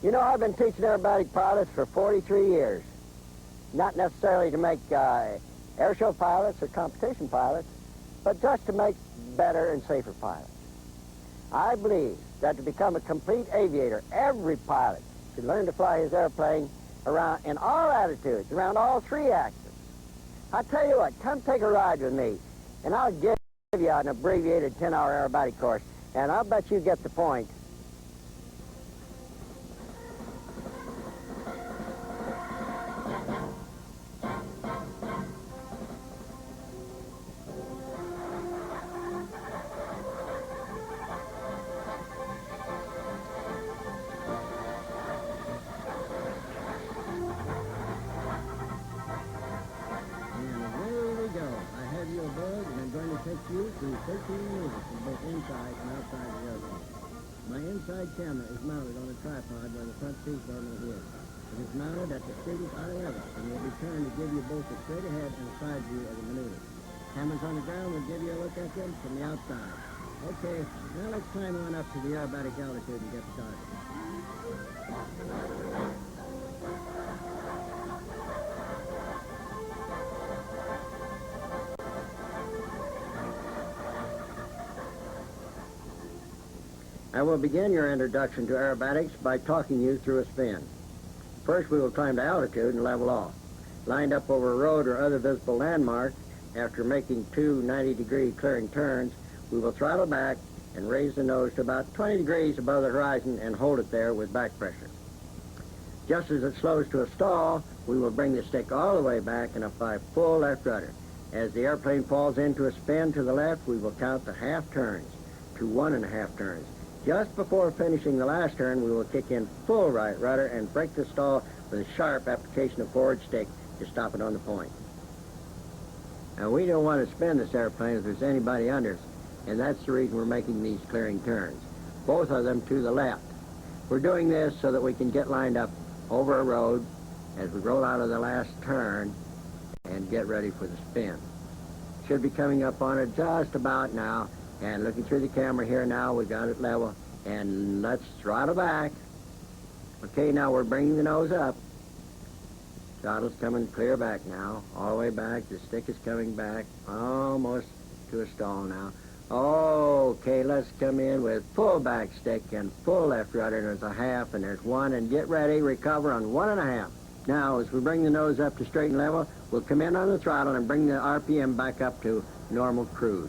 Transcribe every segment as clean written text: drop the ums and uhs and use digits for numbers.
You know, I've been teaching aerobatic pilots for 43 years. Not necessarily to make air show pilots or competition pilots, but just to make better and safer pilots. I believe that to become a complete aviator, every pilot should learn to fly his airplane around in all attitudes, around all three axes. I tell you what, come take a ride with me, and I'll give you an abbreviated 10-hour aerobatic course, and I'll bet you get the point. You through 13 meters from both inside and outside the airplane. My inside camera is mounted on a tripod where the front seat normally is. It is mounted at the steepest eye level and will be turned to give you both a straight ahead and a side view of the maneuver. Cameras on the ground will give you a look at them from the outside. Okay, now let's climb on up to the aerobatic altitude and get started. I will begin your introduction to aerobatics by talking you through a spin. First, we will climb to altitude and level off. Lined up over a road or other visible landmark, after making two 90-degree clearing turns, we will throttle back and raise the nose to about 20 degrees above the horizon and hold it there with back pressure. Just as it slows to a stall, we will bring the stick all the way back and apply full left rudder. As the airplane falls into a spin to the left, we will count the half turns to 1.5 turns. Just before finishing the last turn, we will kick in full right rudder and break the stall with a sharp application of forward stick to stop it on the point. Now, we don't want to spin this airplane if there's anybody under us, and that's the reason we're making these clearing turns, both of them to the left. We're doing this so that we can get lined up over a road as we roll out of the last turn and get ready for the spin. Should be coming up on it just about now. And looking through the camera here now, we've got it level, and let's throttle back. Okay, now we're bringing the nose up. Throttle's coming clear back now, all the way back. The stick is coming back, almost to a stall now. Okay, let's come in with full back stick and full left rudder. There's a half, and there's one, and get ready, recover on 1.5. Now, as we bring the nose up to straight and level, we'll come in on the throttle and bring the RPM back up to normal cruise.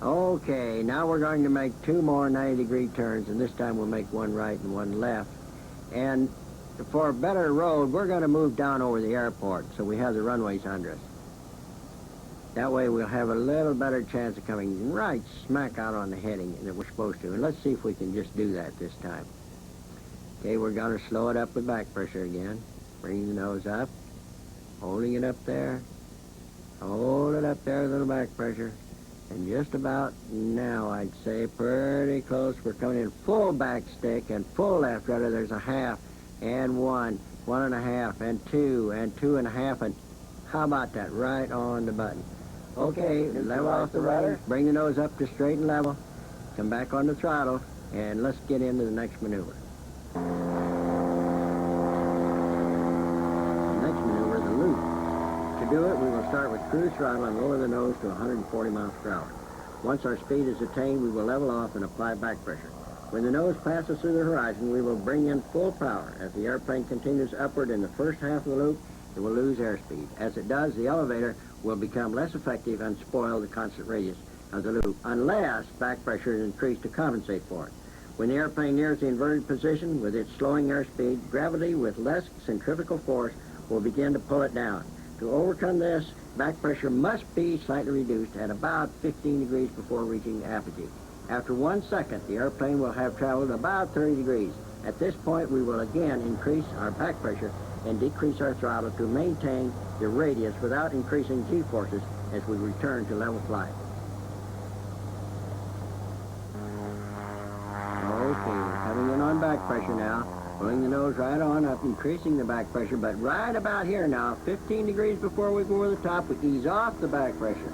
Okay, now we're going to make two more 90-degree turns, and this time we'll make one right and one left. And for a better road, we're going to move down over the airport so we have the runways under us. That way we'll have a little better chance of coming right smack out on the heading that we're supposed to. And let's see if we can just do that this time. Okay, we're going to slow it up with back pressure again. Bring the nose up, holding it up there. Hold it up there with a little back pressure. And just about now, I'd say, pretty close. We're coming in full back stick and full left rudder. There's a half and 1, 1.5, and 2, and 2.5, and how about that? Right on the button. Okay, level off the rudder, bring the nose up to straight and level, come back on the throttle, and let's get into the next maneuver. The next maneuver is a loop. To do it, we will start with cruise throttle and lower the nose to 140 miles per hour. Once our speed is attained, we will level off and apply back pressure. When the nose passes through the horizon, we will bring in full power. As the airplane continues upward in the first half of the loop, it will lose airspeed. As it does, the elevator will become less effective and spoil the constant radius of the loop, unless back pressure is increased to compensate for it. When the airplane nears the inverted position with its slowing airspeed, gravity with less centrifugal force will begin to pull it down. To overcome this, back pressure must be slightly reduced at about 15 degrees before reaching apogee. After 1 second, the airplane will have traveled about 30 degrees. At this point, we will again increase our back pressure and decrease our throttle to maintain the radius without increasing G-forces as we return to level flight. Okay, coming in on back pressure now. Pulling the nose right on up, increasing the back pressure, but right about here now, 15 degrees before we go over the top, we ease off the back pressure.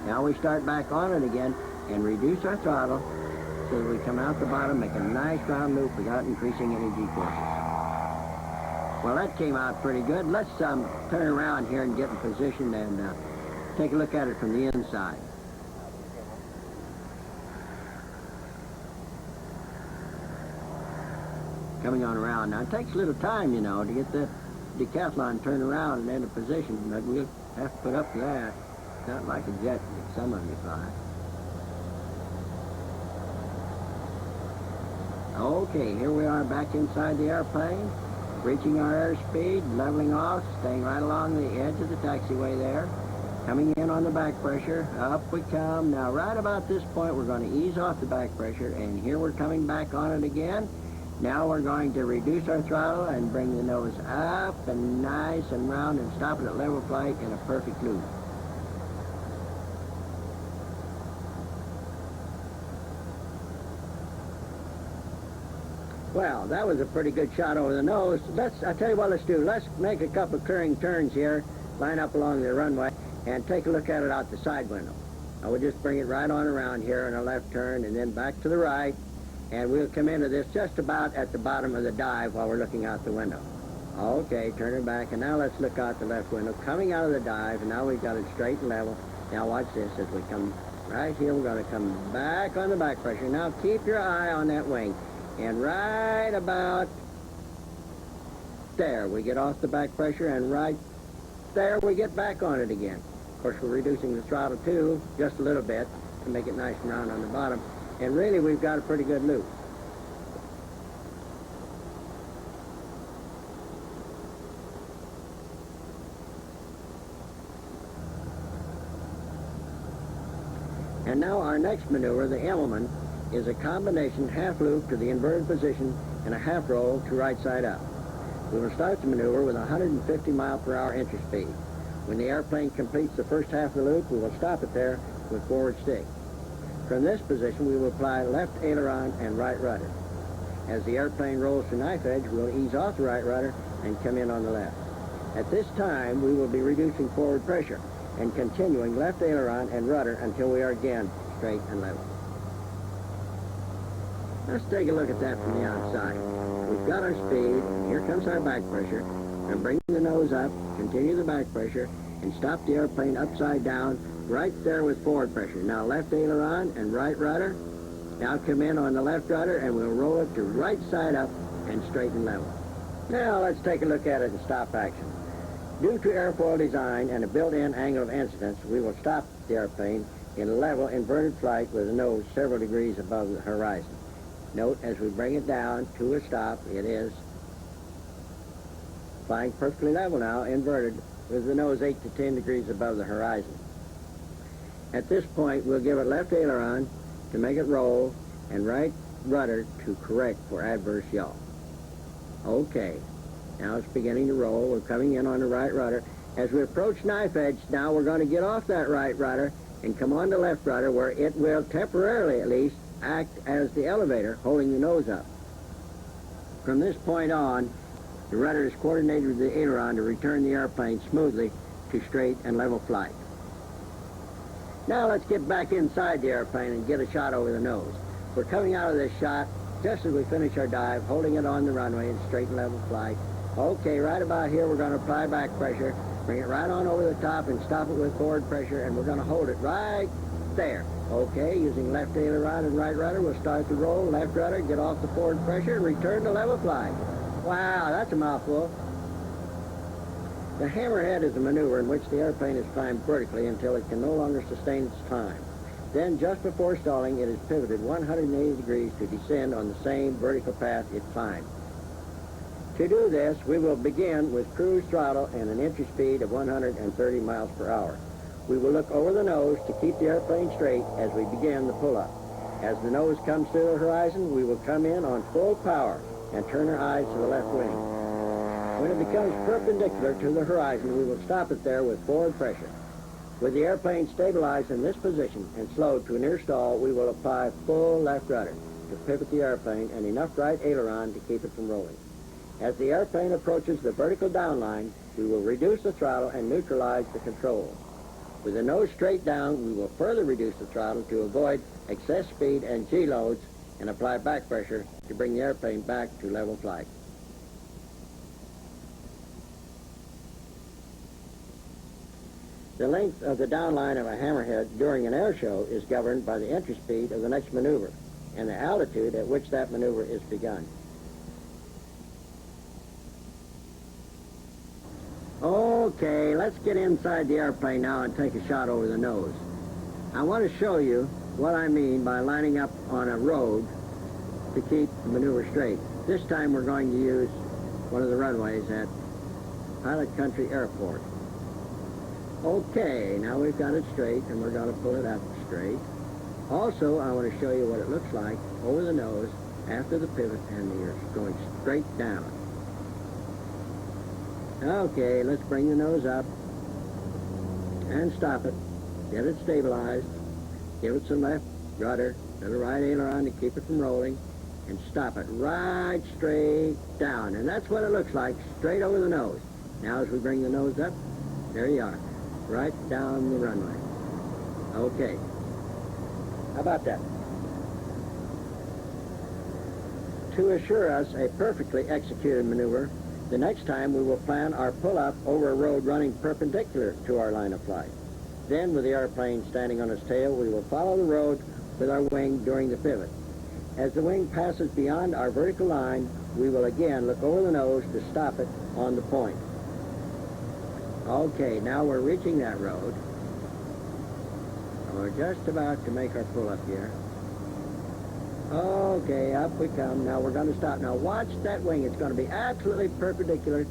Now we start back on it again and reduce our throttle so that we come out the bottom, make a nice round loop without increasing any G-forces. Well, that came out pretty good. Let's turn around here and get in position and take a look at it from the inside. Coming on around. Now, it takes a little time, you know, to get that Decathlon turned around and into position, but we'll have to put up with that. It's not like a jet that some of you fly. Okay, here we are back inside the airplane, reaching our airspeed, leveling off, staying right along the edge of the taxiway there, coming in on the back pressure, up we come. Now, right about this point, we're going to ease off the back pressure, and here we're coming back on it again. Now we're going to reduce our throttle and bring the nose up and nice and round and stop it at level flight in a perfect loop. Well, that was a pretty good shot over the nose. I tell you what, let's do. Let's make a couple of clearing turns here, line up along the runway, and take a look at it out the side window. I will just bring it right on around here in a left turn and then back to the right, and we'll come into this just about at the bottom of the dive while we're looking out the window. Okay, turn it back, and now let's look out the left window. Coming out of the dive, and now we've got it straight and level. Now watch this. As we come right here, we're going to come back on the back pressure. Now keep your eye on that wing. And right about there, we get off the back pressure, and right there, we get back on it again. Of course, we're reducing the throttle, too, just a little bit to make it nice and round on the bottom. And really, we've got a pretty good loop. And now our next maneuver, the Immelmann, is a combination half loop to the inverted position and a half roll to right side up. We will start the maneuver with 150 mile per hour entry speed. When the airplane completes the first half of the loop, we will stop it there with forward stick. From this position, we will apply left aileron and right rudder. As the airplane rolls to knife edge, we'll ease off the right rudder and come in on the left. At this time, we will be reducing forward pressure and continuing left aileron and rudder until we are again straight and level. Let's take a look at that from the outside. We've got our speed. Here comes our back pressure. And bring the nose up, continue the back pressure, and stop the airplane upside down right there with forward pressure. Now left aileron and right rudder. Now come in on the left rudder, and we'll roll it to right side up and straight and level. Now let's take a look at it in stop action. Due to airfoil design and a built-in angle of incidence, we will stop the airplane in level inverted flight with the nose several degrees above the horizon. Note, as we bring it down to a stop, it is flying perfectly level now, inverted, with the nose 8 to 10 degrees above the horizon. At this point, we'll give it left aileron to make it roll, and right rudder to correct for adverse yaw. Okay, now it's beginning to roll. We're coming in on the right rudder. As we approach knife edge, now we're going to get off that right rudder and come on the left rudder, where it will, temporarily at least, act as the elevator, holding the nose up. From this point on, the rudder is coordinated with the aileron to return the airplane smoothly to straight and level flight. Now let's get back inside the airplane and get a shot over the nose. We're coming out of this shot just as we finish our dive, holding it on the runway in straight and level flight. Okay, right about here, we're going to apply back pressure, bring it right on over the top and stop it with forward pressure, and we're going to hold it right there. Okay, using left aileron and right rudder, we'll start the roll, left rudder, get off the forward pressure, and return to level flight. Wow, that's a mouthful. The hammerhead is a maneuver in which the airplane is climbed vertically until it can no longer sustain its climb. Then, just before stalling, it is pivoted 180 degrees to descend on the same vertical path it climbed. To do this, we will begin with cruise throttle and an entry speed of 130 miles per hour. We will look over the nose to keep the airplane straight as we begin the pull-up. As the nose comes to the horizon, we will come in on full power and turn our eyes to the left wing. When it becomes perpendicular to the horizon, we will stop it there with forward pressure. With the airplane stabilized in this position and slowed to a near stall, we will apply full left rudder to pivot the airplane and enough right aileron to keep it from rolling. As the airplane approaches the vertical down line, we will reduce the throttle and neutralize the controls. With the nose straight down, we will further reduce the throttle to avoid excess speed and G-loads and apply back pressure to bring the airplane back to level flight. The length of the downline of a hammerhead during an air show is governed by the entry speed of the next maneuver and the altitude at which that maneuver is begun. Okay, let's get inside the airplane now and take a shot over the nose. I want to show you what I mean by lining up on a road to keep the maneuver straight. This time we're going to use one of the runways at Pilot Country Airport. Okay, now we've got it straight and we're going to pull it up straight. Also, I want to show you what it looks like over the nose after the pivot and you're going straight down. Okay, let's bring the nose up and stop it. Get it stabilized. Give it some left rudder, little right aileron to keep it from rolling, and stop it right straight down. And that's what it looks like, straight over the nose. Now as we bring the nose up, there you are, right down the runway. Okay. How about that? To assure us a perfectly executed maneuver, the next time we will plan our pull-up over a road running perpendicular to our line of flight. Then, with the airplane standing on its tail, we will follow the road with our wing during the pivot. As the wing passes beyond our vertical line, we will again look over the nose to stop it on the point. Okay, now we're reaching that road. We're just about to make our pull-up here. Okay, up we come. Now we're going to stop. Now watch that wing. It's going to be absolutely perpendicular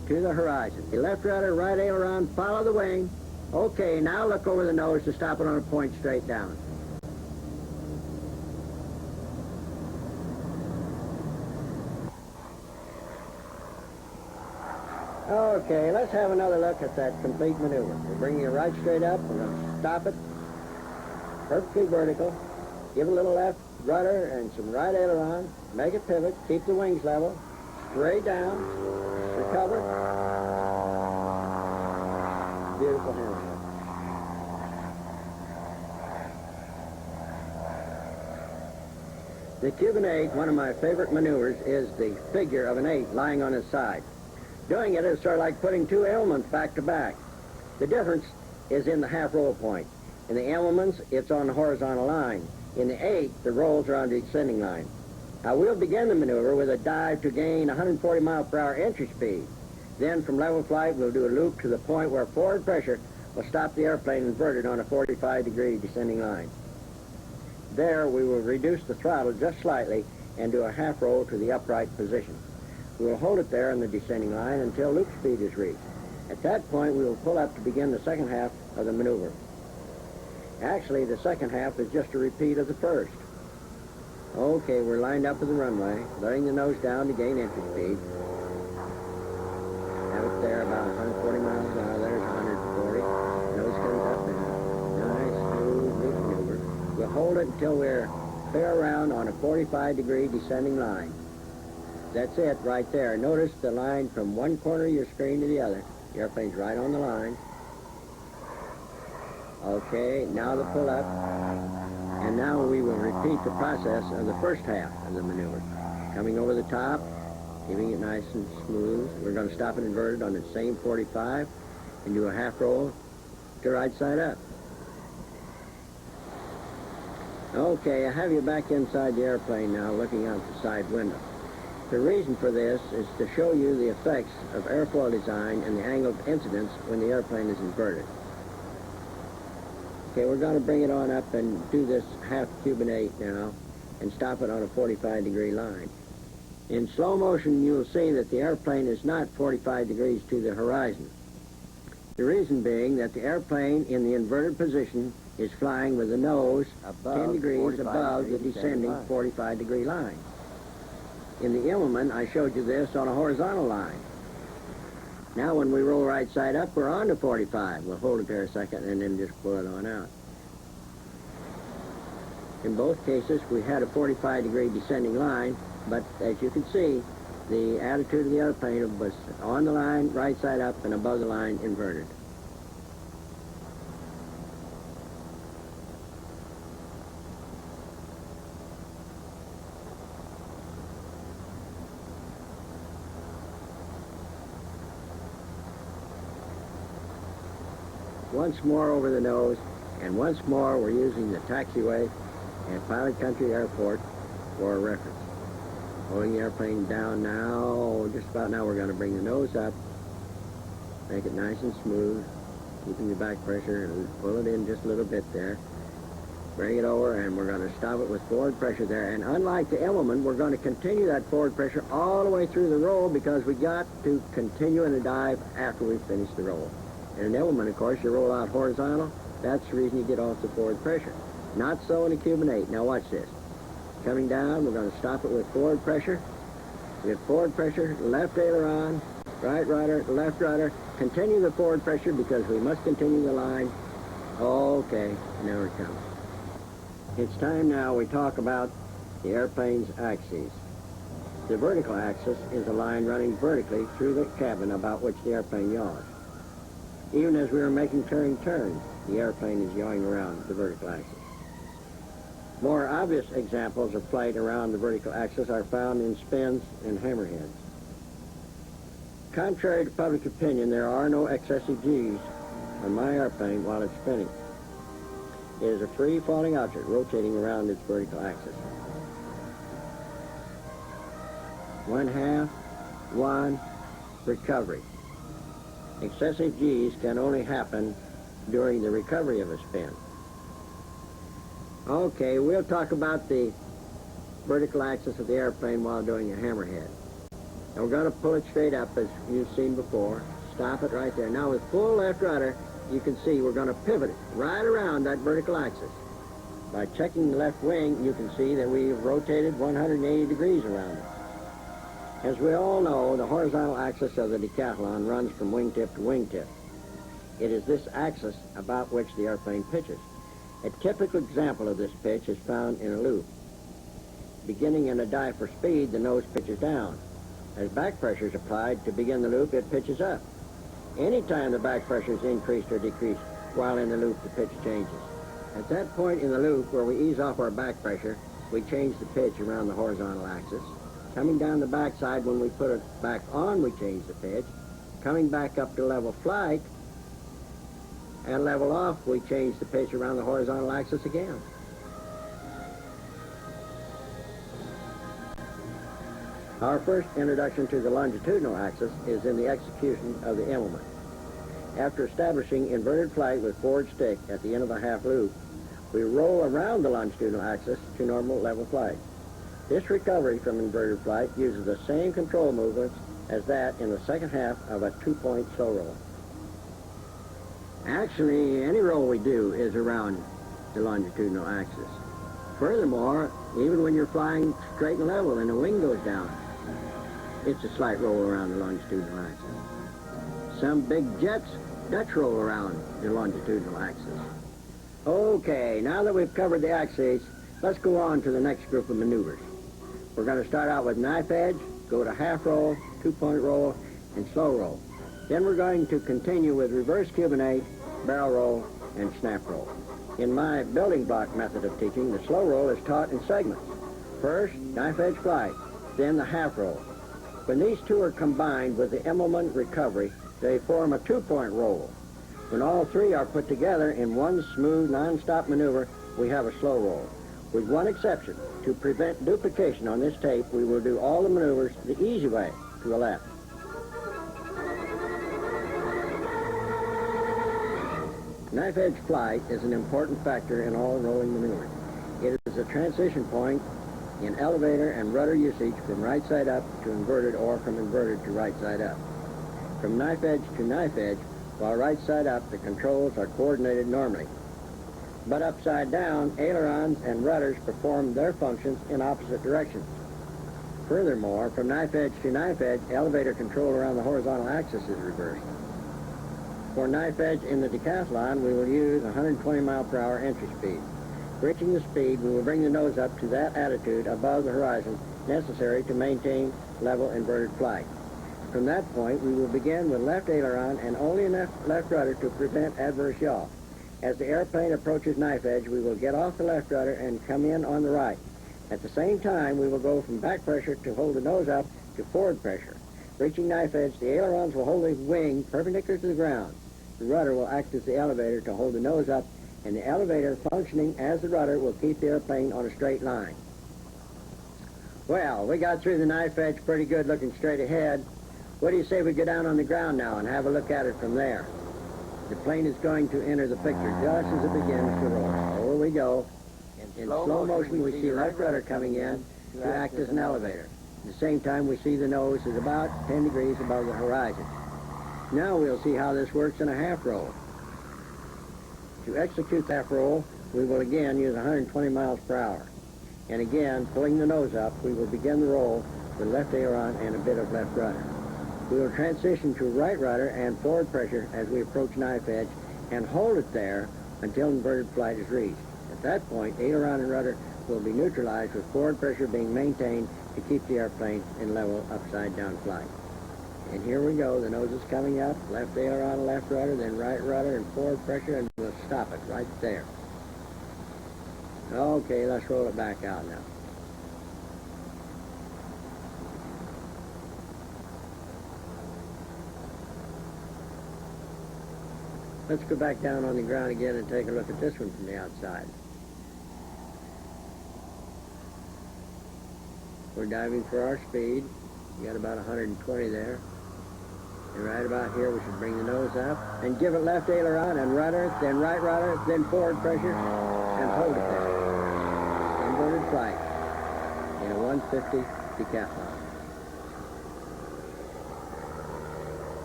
to the horizon. The left rudder, right aileron, follow the wing. Okay, now look over the nose to stop it on a point straight down. Okay, let's have another look at that complete maneuver. We're bringing it right straight up. We're going to stop it perfectly vertical. Give it a little left rudder and some right aileron. Make it pivot. Keep the wings level. Straight down. Recover. Beautiful hammerhead. The Cuban 8, one of my favorite maneuvers, is the figure of an 8 lying on its side. Doing it is sort of like putting two Immelmanns back to back. The difference is in the half roll point. In the Immelmanns, it's on the horizontal line. In the 8, the rolls are on the descending line. Now we'll begin the maneuver with a dive to gain 140 mile per hour entry speed. Then from level flight, we'll do a loop to the point where forward pressure will stop the airplane inverted on a 45-degree descending line. There, we will reduce the throttle just slightly and do a half roll to the upright position. We will hold it there on the descending line until loop speed is reached. At that point, we will pull up to begin the second half of the maneuver. Actually, the second half is just a repeat of the first. Okay, we're lined up with the runway, letting the nose down to gain entry speed. Have it there about 140 miles an hour. There's 140. Nose comes up now. Nice, smooth, neat maneuver. We'll hold it until we're clear around on a 45-degree descending line. That's it right there. Notice the line from one corner of your screen to the other. The airplane's right on the line. Okay, now the pull-up. And now we will repeat the process of the first half of the maneuver. Coming over the top, keeping it nice and smooth. We're going to stop it inverted on the same 45 and do a half roll to right side up. Okay, I have you back inside the airplane now, looking out the side window. The reason for this is to show you the effects of airfoil design and the angle of incidence when the airplane is inverted. Okay, we're going to bring it on up and do this half Cuban 8 now and stop it on a 45-degree line. In slow motion, you'll see that the airplane is not 45 degrees to the horizon. The reason being that the airplane in the inverted position is flying with the nose 10 degrees above the descending 45-degree line. In the Immelmann, I showed you this on a horizontal line. Now when we roll right side up, we're on to 45. We'll hold it there a second and then just pull it on out. In both cases, we had a 45-degree descending line, but as you can see, the attitude of the airplane was on the line, right side up, and above the line, inverted. once more over the nose, and once more we're using the taxiway at Pilot Country Airport for a reference. Holding the airplane down now, just about now we're going to bring the nose up, make it nice and smooth, keeping the back pressure, and pull it in just a little bit there. Bring it over, and we're going to stop it with forward pressure there. And unlike the Immelmann, we're going to continue that forward pressure all the way through the roll because we got to continue in the dive after we finish the roll. In an Immelmann, of course, you roll out horizontal. That's the reason you get off the forward pressure. Not so in a Cuban 8. Now watch this. Coming down, we're going to stop it with forward pressure. We get forward pressure, left aileron, right rudder, left rudder. Continue the forward pressure because we must continue the line. Okay, now it comes. It's time now we talk about the airplane's axes. The vertical axis is a line running vertically through the cabin about which the airplane yaws. Even as we are making turns, the airplane is yawing around the vertical axis. More obvious examples of flight around the vertical axis are found in spins and hammerheads. Contrary to public opinion, there are no excessive G's on my airplane while it's spinning. It is a free-falling object rotating around its vertical axis. 1/2, 1, recovery. Excessive G's can only happen during the recovery of a spin. Okay, we'll talk about the vertical axis of the airplane while doing a hammerhead. Now we're going to pull it straight up as you've seen before. Stop it right there. Now with full left rudder, you can see we're going to pivot it right around that vertical axis. By checking the left wing, you can see that we've rotated 180 degrees around it. As we all know, the horizontal axis of the Decathlon runs from wingtip to wingtip. It is this axis about which the airplane pitches. A typical example of this pitch is found in a loop. Beginning in a dive for speed, the nose pitches down. As back pressure is applied to begin the loop, it pitches up. Anytime the back pressure is increased or decreased while in the loop, the pitch changes. At that point in the loop where we ease off our back pressure, we change the pitch around the horizontal axis. Coming down the backside, when we put it back on, we change the pitch. Coming back up to level flight and level off, we change the pitch around the horizontal axis again. Our first introduction to the longitudinal axis is in the execution of the Immelmann. After establishing inverted flight with forward stick at the end of the half loop, we roll around the longitudinal axis to normal level flight. This recovery from inverted flight uses the same control movements as that in the second half of a two-point slow roll. Actually, any roll we do is around the longitudinal axis. Furthermore, even when you're flying straight and level and the wing goes down, it's a slight roll around the longitudinal axis. Some big jets, Dutch roll around the longitudinal axis. Okay, now that we've covered the axes, let's go on to the next group of maneuvers. We're going to start out with knife edge, go to half roll, two-point roll, and slow roll. Then we're going to continue with reverse Cuban 8, barrel roll, and snap roll. In my building block method of teaching, the slow roll is taught in segments. First, knife edge flight, then the half roll. When these two are combined with the Immelmann recovery, they form a two-point roll. When all three are put together in one smooth, non-stop maneuver, we have a slow roll. With one exception, to prevent duplication on this tape, we will do all the maneuvers the easy way, to the left. Knife edge flight is an important factor in all rolling maneuvers. It is a transition point in elevator and rudder usage from right side up to inverted or from inverted to right side up. From knife edge to knife edge, while right side up, the controls are coordinated normally. But upside down, ailerons and rudders perform their functions in opposite directions. Furthermore, from knife edge to knife edge, elevator control around the horizontal axis is reversed. For knife edge in the Decathlon, we will use 120 mile/hour entry speed. Reaching the speed, we will bring the nose up to that attitude above the horizon necessary to maintain level inverted flight. From that point, we will begin with left aileron and only enough left rudder to prevent adverse yaw. As the airplane approaches knife edge, we will get off the left rudder and come in on the right. At the same time, we will go from back pressure to hold the nose up to forward pressure. Reaching knife edge, the ailerons will hold the wing perpendicular to the ground. The rudder will act as the elevator to hold the nose up, and the elevator functioning as the rudder will keep the airplane on a straight line. Well, we got through the knife edge pretty good looking straight ahead. What do you say we go down on the ground now and have a look at it from there? The plane is going to enter the picture just as it begins to roll. Over we go. In slow motion, we see left rudder coming in to act as an elevator. At the same time, we see the nose is about 10 degrees above the horizon. Now we'll see how this works in a half roll. To execute that roll, we will again use 120 miles per hour. And again, pulling the nose up, we will begin the roll with left aileron and a bit of left rudder. We will transition to right rudder and forward pressure as we approach knife edge and hold it there until inverted flight is reached. At that point, aileron and rudder will be neutralized with forward pressure being maintained to keep the airplane in level upside-down flight. And here we go. The nose is coming up, left aileron, left rudder, then right rudder and forward pressure, and we'll stop it right there. Okay, let's roll it back out now. Let's go back down on the ground again and take a look at this one from the outside. We're diving for our speed. We got about 120 there. And right about here, we should bring the nose up and give it left aileron and rudder, then right rudder, then forward pressure, and hold it there. Inverted flight in a 150 Decathlon.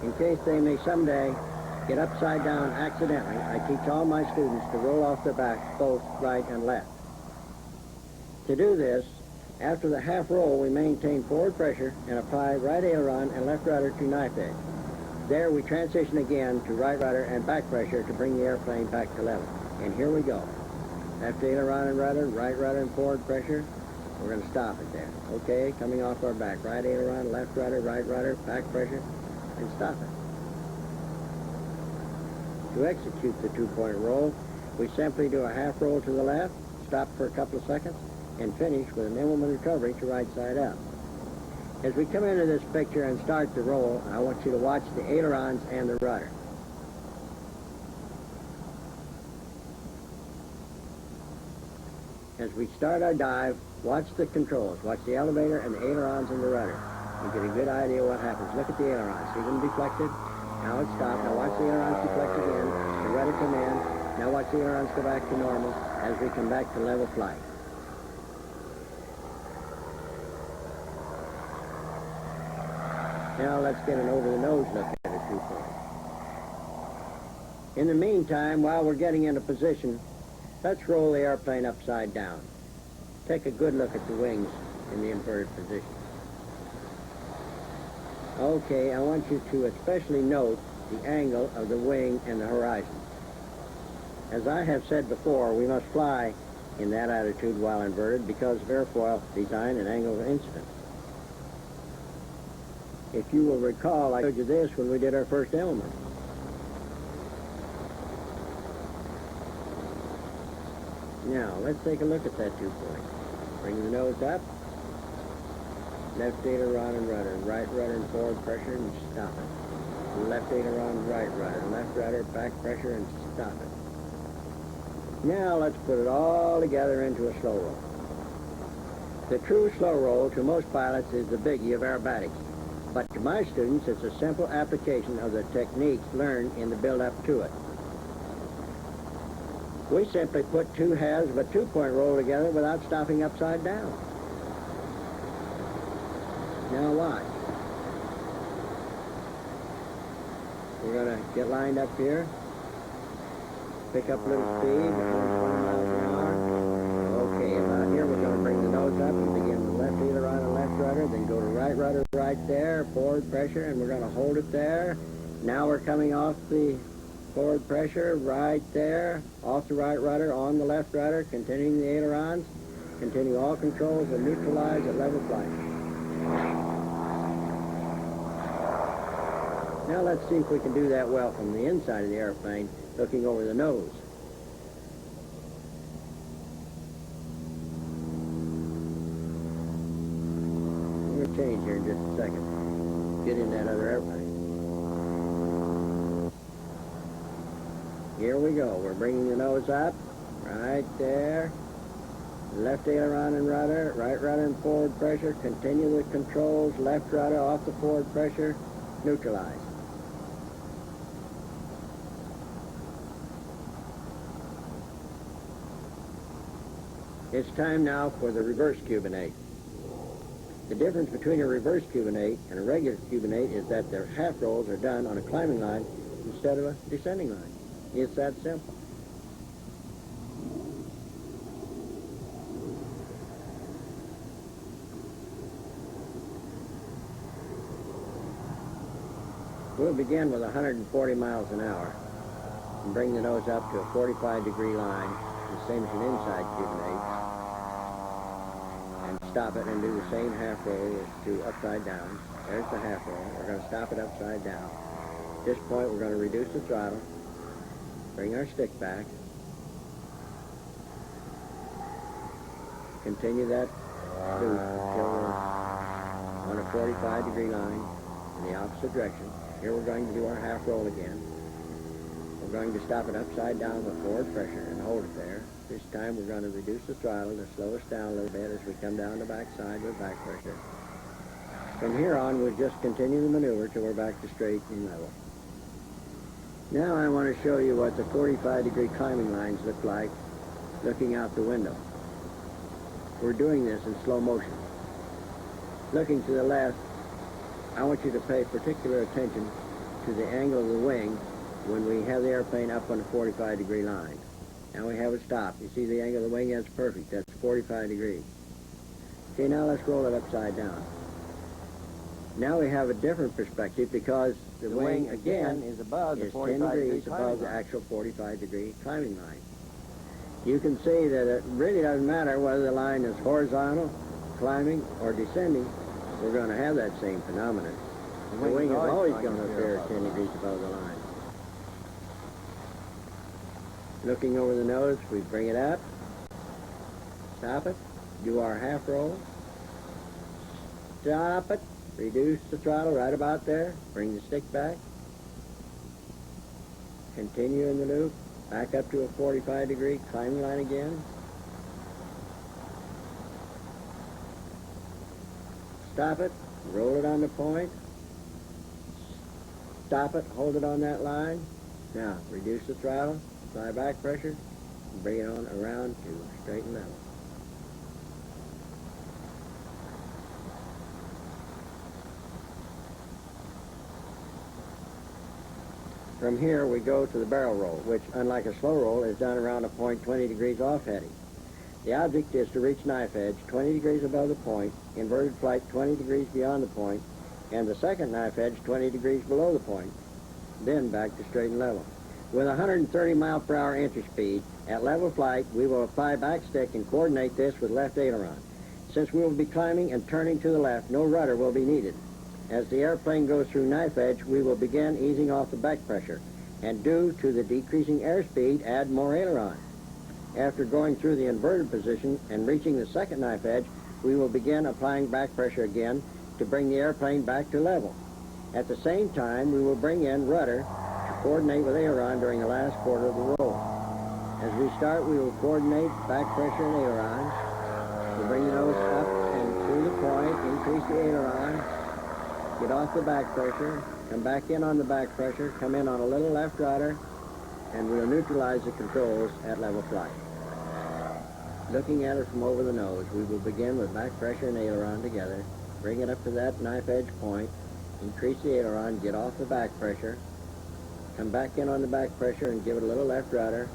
In case they may someday get upside down accidentally, I teach all my students to roll off their backs both right and left. To do this, after the half roll, we maintain forward pressure and apply right aileron and left rudder to knife edge. There we transition again to right rudder and back pressure to bring the airplane back to level. And here we go. Left aileron and rudder, right rudder and forward pressure. We're going to stop it there. Okay, coming off our back. Right aileron, left rudder, right rudder, back pressure, and stop it. To execute the two-point roll, we simply do a half roll to the left, stop for a couple of seconds, and finish with an Immelmann recovery to right side up. As we come into this picture and start the roll, I want you to watch the ailerons and the rudder. As we start our dive, watch the controls. Watch the elevator and the ailerons and the rudder. You get a good idea what happens. Look at the ailerons. See them deflected? Now it's stopped. Now watch the ailerons deflect again. The rudder come in. Now watch the ailerons go back to normal as we come back to level flight. Now let's get an over-the-nose look at it, two-point. In the meantime, while we're getting into position, let's roll the airplane upside down. Take a good look at the wings in the inverted position. Okay, I want you to especially note the angle of the wing and the horizon. As I have said before, we must fly in that attitude while inverted because of airfoil design and angle of incidence. If you will recall, I showed you this when we did our first Immelmann. Now, let's take a look at that two-point. Bring the nose up. Left aileron and rudder. Right rudder and forward pressure and stop it. Left aileron, right rudder. Left rudder, back pressure and stop it. Now, let's put it all together into a slow roll. The true slow roll to most pilots is the biggie of aerobatics. But to my students, it's a simple application of the techniques learned in the build-up to it. We simply put two halves of a two-point roll together without stopping upside down. Now watch. We're going to get lined up here. Pick up a little speed, 120 miles an hour. Okay, about here we're going to bring the nose up and begin with left aileron and left rudder, then go to right rudder right there, forward pressure, and we're going to hold it there. Now we're coming off the forward pressure right there, off the right rudder, on the left rudder, continuing the ailerons, continue all controls and neutralize at level flight. Now let's see if we can do that well from the inside of the airplane, looking over the nose. I'm going to change here in just a second. Get in that other airplane. Here we go. We're bringing the nose up, right there. Left aileron and rudder, right rudder and forward pressure. Continue the controls, left rudder off the forward pressure, neutralize. It's time now for the reverse Cuban 8. The difference between a reverse Cuban 8 and a regular Cuban 8 is that their half rolls are done on a climbing line instead of a descending line. It's that simple. We'll begin with 140 miles an hour and bring the nose up to a 45-degree line, the same as an inside Cuban 8, and stop it and do the same half roll to upside down. There's the half roll. We're going to stop it upside down. At this point, we're going to reduce the throttle, bring our stick back, continue that loop until we're on a 45-degree line in the opposite direction. Here we're going to do our half roll again. We're going to stop it upside down with forward pressure and hold it there. This time we're going to reduce the throttle to slow us down a little bit as we come down the backside with back pressure. From here on, we'll just continue the maneuver till we're back to straight and level. Now I want to show you what the 45-degree climbing lines look like looking out the window. We're doing this in slow motion. Looking to the left, I want you to pay particular attention to the angle of the wing when we have the airplane up on a 45-degree line. Now we have it stopped. You see the angle of the wing? That's perfect. That's 45 degrees. Okay, now let's roll it upside down. Now we have a different perspective because the wing again is above the 10 degrees above the actual 45-degree climbing line. You can see that it really doesn't matter whether the line is horizontal, climbing, or descending. We're going to have that same phenomenon. The wing is always going to appear 10 degrees above the line. Looking over the nose, we bring it up, stop it, do our half roll, stop it, reduce the throttle right about there, bring the stick back, continue in the loop, back up to a 45-degree climbing line again, stop it, roll it on the point, stop it, hold it on that line. Now, reduce the throttle, apply back pressure, and bring it on around to straight and level. From here, we go to the barrel roll, which, unlike a slow roll, is done around a point 20 degrees off heading. The object is to reach knife edge 20 degrees above the point, inverted flight 20 degrees beyond the point, and the second knife edge 20 degrees below the point, then back to straight and level. With 130 mile per hour entry speed, at level flight, we will apply back stick and coordinate this with left aileron. Since we will be climbing and turning to the left, no rudder will be needed. As the airplane goes through knife edge, we will begin easing off the back pressure, and due to the decreasing airspeed, add more aileron. After going through the inverted position and reaching the second knife edge, we will begin applying back pressure again to bring the airplane back to level. At the same time, we will bring in rudder to coordinate with aileron during the last quarter of the roll. As we start, we will coordinate back pressure and aileron. We'll bring the nose up and through the point, increase the aileron, get off the back pressure, come back in on the back pressure, come in on a little left rudder, and we'll neutralize the controls at level flight. Looking at it from over the nose, we will begin with back pressure and aileron together, bring it up to that knife edge point, increase the aileron, get off the back pressure, come back in on the back pressure and give it a little left rudder,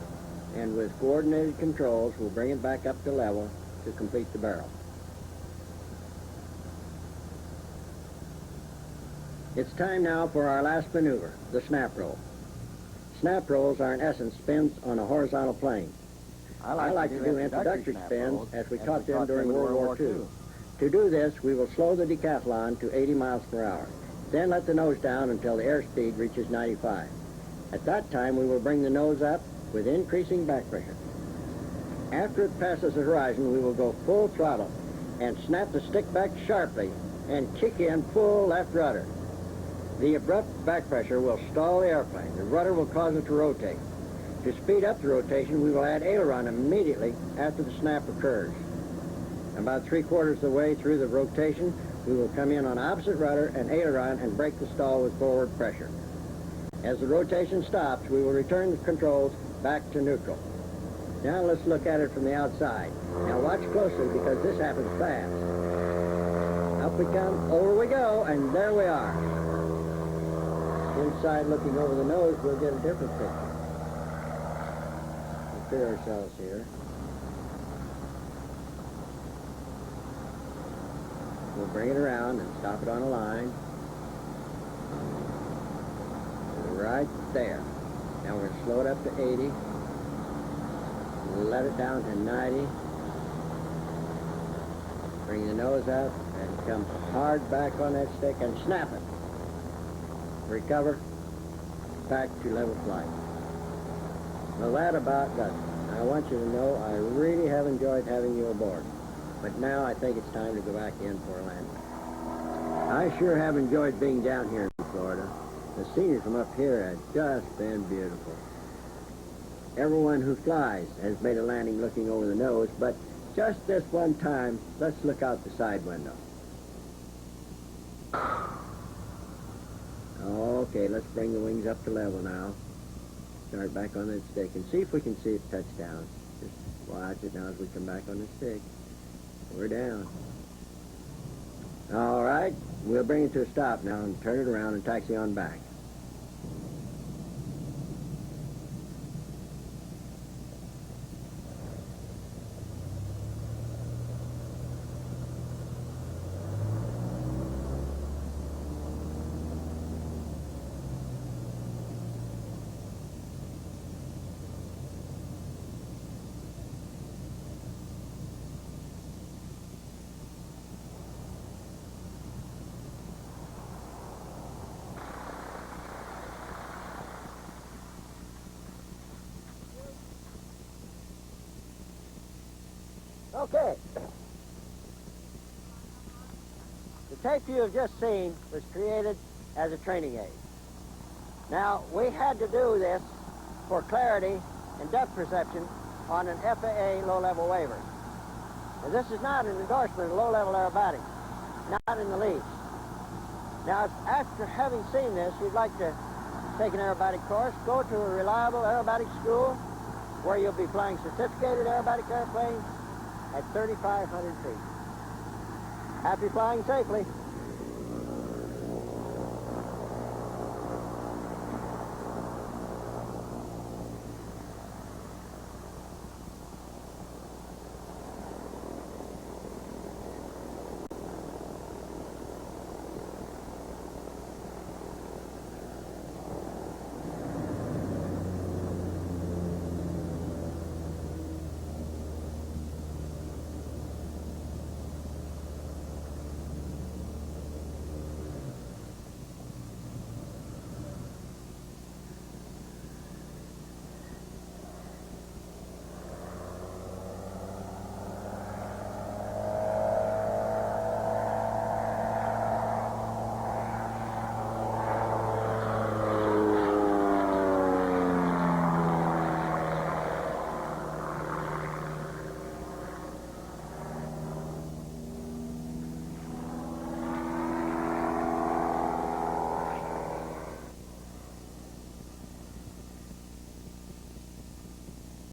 and with coordinated controls, we'll bring it back up to level to complete the barrel. It's time now for our last maneuver, the snap roll. Snap rolls are in essence spins on a horizontal plane. I like to do introductory spins as we taught them during World War II. To do this, we will slow the Decathlon to 80 miles per hour. Then let the nose down until the airspeed reaches 95. At that time, we will bring the nose up with increasing back pressure. After it passes the horizon, we will go full throttle and snap the stick back sharply and kick in full left rudder. The abrupt back pressure will stall the airplane. The rudder will cause it to rotate. To speed up the rotation, we will add aileron immediately after the snap occurs. About 3/4 of the way through the rotation, we will come in on opposite rudder and aileron and break the stall with forward pressure. As the rotation stops, we will return the controls back to neutral. Now let's look at it from the outside. Now watch closely because this happens fast. Up we come, over we go, and there we are. Inside looking over the nose, we'll get a different picture. We'll clear ourselves here. We'll bring it around and stop it on a line. Right there. Now we're going to slow it up to 80. Let it down to 90. Bring the nose up and come hard back on that stick and snap it. Recover. Back to level flight. Well, that about does it. I want you to know I really have enjoyed having you aboard. But now I think it's time to go back in for a landing. I sure have enjoyed being down here in Florida. The scenery from up here has just been beautiful. Everyone who flies has made a landing looking over the nose, but just this one time, let's look out the side window. Okay, let's bring the wings up to level now. Start back on that stick and see if we can see it touch down. Just watch it now as we come back on the stick. We're down. All right, we'll bring it to a stop now and turn it around and taxi on back. Okay. The tape you have just seen was created as a training aid. Now, we had to do this for clarity and depth perception on an FAA low-level waiver. Now, this is not an endorsement of low-level aerobatics, not in the least. Now, if after having seen this, you'd like to take an aerobatic course, go to a reliable aerobatic school where you'll be flying certificated aerobatic airplanes at 3,500 feet. Happy flying safely.